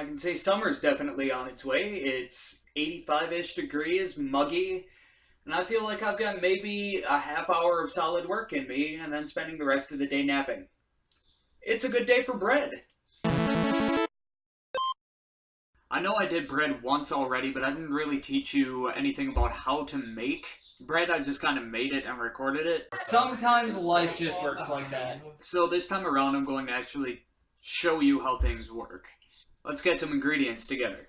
I can say summer's definitely on its way. It's 85-ish degrees, muggy, and I feel like I've got maybe a half hour of solid work in me, and then spending the rest of the day napping. It's a good day for bread. I know I did bread once already, but I didn't really teach you anything about how to make bread. I just kind of made it and recorded it. Sometimes life just works like that. So this time around, I'm going to actually show you how things work. Let's get some ingredients together.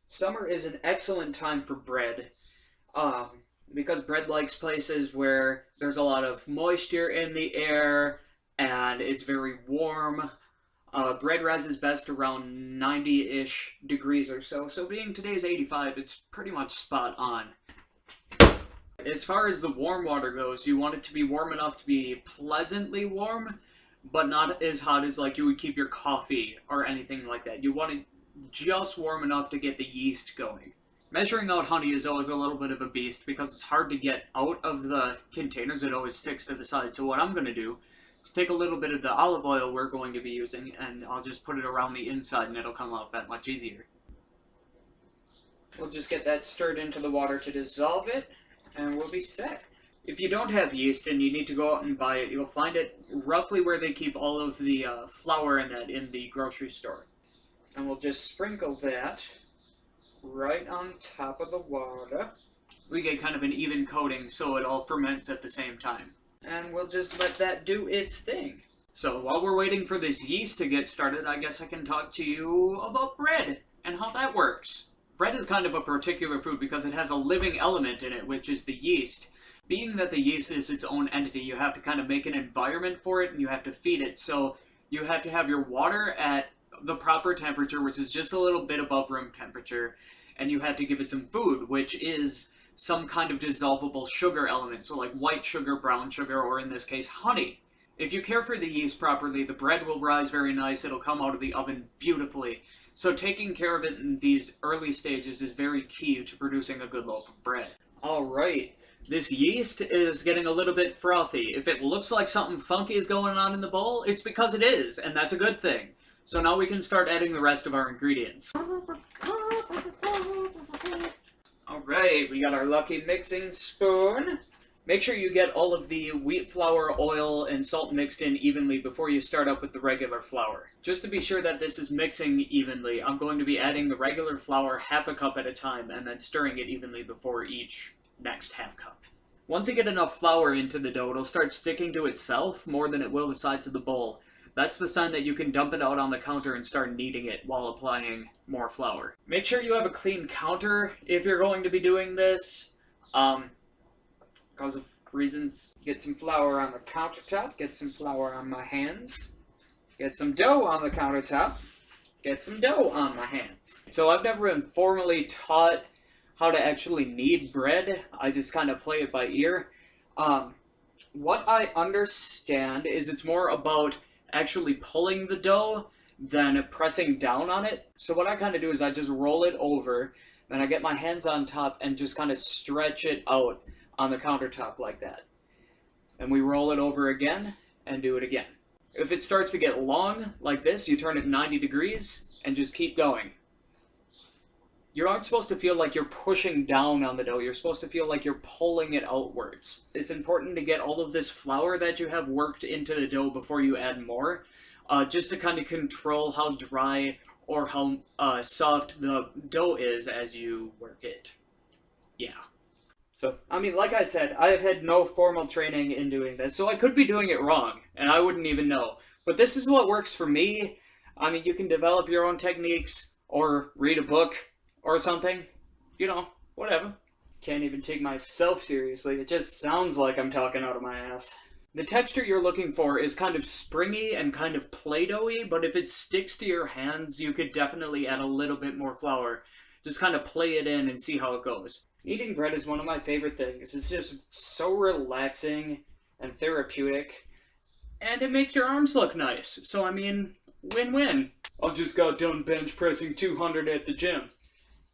Summer is an excellent time for bread, because bread likes places where there's a lot of moisture in the air and it's very warm. Bread rises best around 90-ish degrees or so, so being today's 85, it's pretty much spot on. As far as the warm water goes, you want it to be warm enough to be pleasantly warm, but not as hot as like you would keep your coffee or anything like that. You want it just warm enough to get the yeast going. Measuring out honey is always a little bit of a beast because it's hard to get out of the containers. It always sticks to the side. So what I'm going to do is take a little bit of the olive oil we're going to be using and I'll just put it around the inside and it'll come out that much easier. We'll just get that stirred into the water to dissolve it and we'll be set. If you don't have yeast and you need to go out and buy it, you'll find it roughly where they keep all of the flour and that in the grocery store. And we'll just sprinkle that right on top of the water. We get kind of an even coating so it all ferments at the same time. And we'll just let that do its thing. So while we're waiting for this yeast to get started, I guess I can talk to you about bread and how that works. Bread is kind of a particular food because it has a living element in it, which is the yeast. Being that the yeast is its own entity, you have to kind of make an environment for it and you have to feed it. So you have to have your water at the proper temperature, which is just a little bit above room temperature, and you have to give it some food, which is some kind of dissolvable sugar element, so like white sugar, brown sugar, or in this case, honey. If you care for the yeast properly, the bread will rise very nice, it'll come out of the oven beautifully. So taking care of it in these early stages is very key to producing a good loaf of bread. Alright, this yeast is getting a little bit frothy. If it looks like something funky is going on in the bowl, it's because it is, and that's a good thing. So now we can start adding the rest of our ingredients. Alright, we got our lucky mixing spoon. Make sure you get all of the wheat flour, oil, and salt mixed in evenly before you start up with the regular flour. Just to be sure that this is mixing evenly, I'm going to be adding the regular flour half a cup at a time and then stirring it evenly before each next half cup. Once you get enough flour into the dough, it'll start sticking to itself more than it will the sides of the bowl. That's the sign that you can dump it out on the counter and start kneading it while applying more flour. Make sure you have a clean counter if you're going to be doing this. Because of reasons. Get some flour on the countertop, get some flour on my hands. Get some dough on the countertop, get some dough on my hands. So I've never been formally taught how to actually knead bread. I just kind of play it by ear. What I understand is it's more about actually pulling the dough than pressing down on it. So what I kind of do is I just roll it over, then I get my hands on top and just kind of stretch it out on the countertop like that. And we roll it over again and do it again. If it starts to get long like this, you turn it 90 degrees and just keep going. You aren't supposed to feel like you're pushing down on the dough. You're supposed to feel like you're pulling it outwards. It's important to get all of this flour that you have worked into the dough before you add more, just to kind of control how dry or how soft the dough is as you work it. Yeah. So, I mean, like I said, I have had no formal training in doing this, so I could be doing it wrong, and I wouldn't even know. But this is what works for me. I mean, you can develop your own techniques, or read a book, or something. You know, whatever. Can't even take myself seriously. It just sounds like I'm talking out of my ass. The texture you're looking for is kind of springy and kind of Play-Doh-y, but if it sticks to your hands, you could definitely add a little bit more flour. Just kind of play it in and see how it goes. Kneading bread is one of my favorite things. It's just so relaxing and therapeutic, and it makes your arms look nice. So, I mean, win-win. I just got done bench pressing 200 at the gym.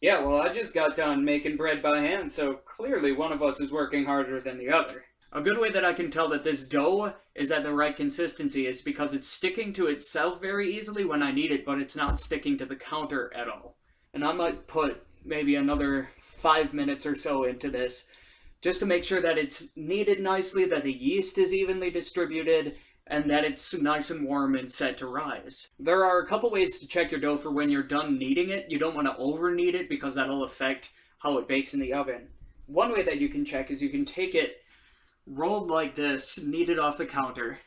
Yeah, well, I just got done making bread by hand, so clearly one of us is working harder than the other. A good way that I can tell that this dough is at the right consistency is because it's sticking to itself very easily when I need it, but it's not sticking to the counter at all. And I might put maybe another 5 minutes or so into this just to make sure that it's kneaded nicely, that the yeast is evenly distributed, and that it's nice and warm and set to rise. There are a couple ways to check your dough for when you're done kneading it. You don't want to over knead it because that'll affect how it bakes in the oven. One way that you can check is you can take it rolled like this, kneaded off the counter,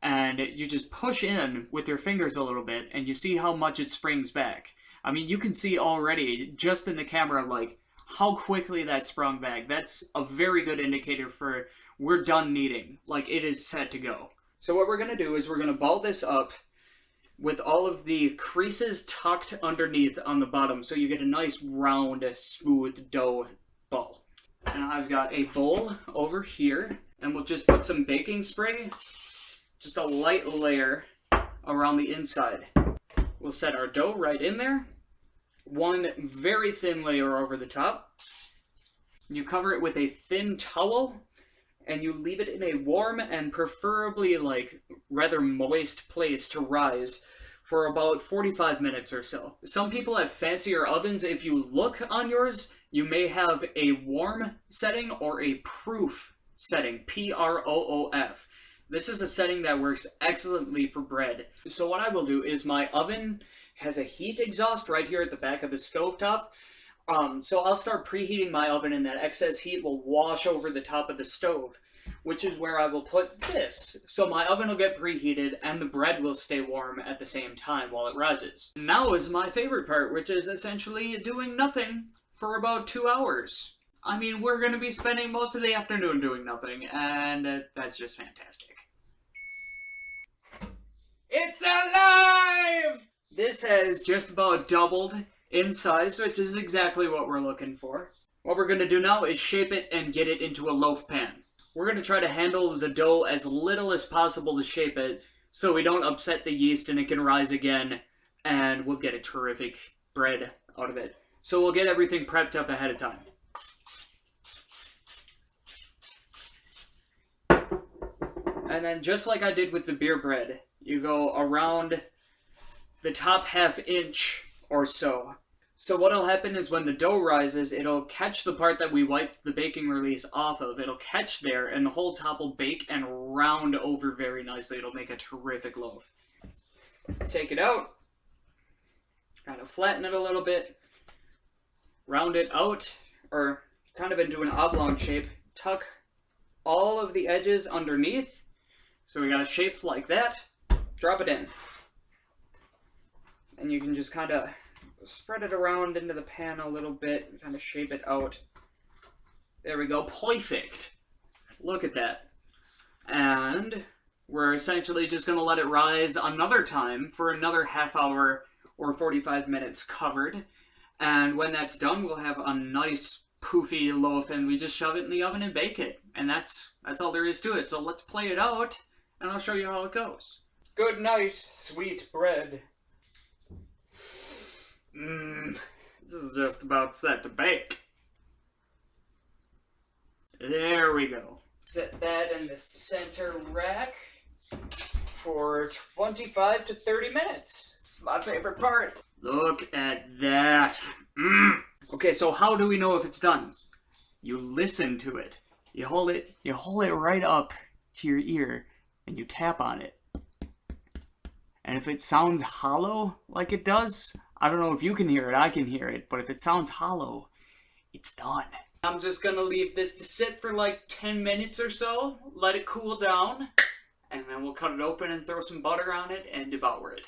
and you just push in with your fingers a little bit and you see how much it springs back. I mean, you can see already just in the camera like how quickly that sprung back. That's a very good indicator for we're done kneading, like it is set to go. So what we're going to do is we're going to ball this up with all of the creases tucked underneath on the bottom so you get a nice round smooth dough ball. And I've got a bowl over here and we'll just put some baking spray, just a light layer around the inside. We'll set our dough right in there. One very thin layer over the top. You cover it with a thin towel and you leave it in a warm and preferably like rather moist place to rise for about 45 minutes or so. Some people have fancier ovens. If you look on yours, you may have a warm setting or a proof setting, P-R-O-O-F. This is a setting that works excellently for bread. So what I will do is my oven has a heat exhaust right here at the back of the stovetop. So I'll start preheating my oven and that excess heat will wash over the top of the stove, which is where I will put this. So my oven will get preheated and the bread will stay warm at the same time while it rises. Now is my favorite part, which is essentially doing nothing for about 2 hours. I mean, we're going to be spending most of the afternoon doing nothing, and that's just fantastic. It's alive! This has just about doubled in size, which is exactly what we're looking for. What we're going to do now is shape it and get it into a loaf pan. We're going to try to handle the dough as little as possible to shape it so we don't upset the yeast and it can rise again, and we'll get a terrific bread out of it. So we'll get everything prepped up ahead of time. And then just like I did with the beer bread, you go around the top ½ inch or so. So what'll happen is when the dough rises, it'll catch the part that we wiped the baking release off of. It'll catch there and the whole top will bake and round over very nicely. It'll make a terrific loaf. Take it out, kind of flatten it a little bit, round it out, or kind of into an oblong shape, tuck all of the edges underneath. So we got a shape like that, drop it in. And you can just kind of spread it around into the pan a little bit and kind of shape it out. There we go, perfect. Look at that. And we're essentially just going to let it rise another time for another ½ hour or 45 minutes covered. And when that's done, we'll have a nice poofy loaf and we just shove it in the oven and bake it. And that's all there is to it. So let's play it out and I'll show you how it goes. Good night, sweet bread. This is just about set to bake. There we go. Set that in the center rack for 25 to 30 minutes. It's my favorite part. Look at that. Okay, so how do we know if it's done? You listen to it. You hold it right up to your ear and you tap on it. And if it sounds hollow like it does, I don't know if you can hear it, I can hear it, but if it sounds hollow, it's done. I'm just gonna leave this to sit for like 10 minutes or so, let it cool down, and then we'll cut it open and throw some butter on it and devour it.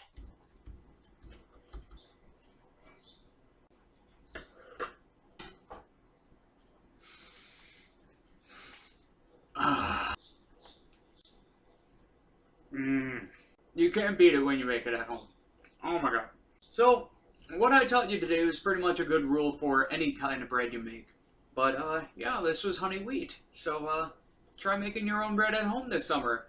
You can't beat it when you make it at home. Oh my god. So, what I taught you today was pretty much a good rule for any kind of bread you make. But, yeah, this was honey wheat. So, try making your own bread at home this summer.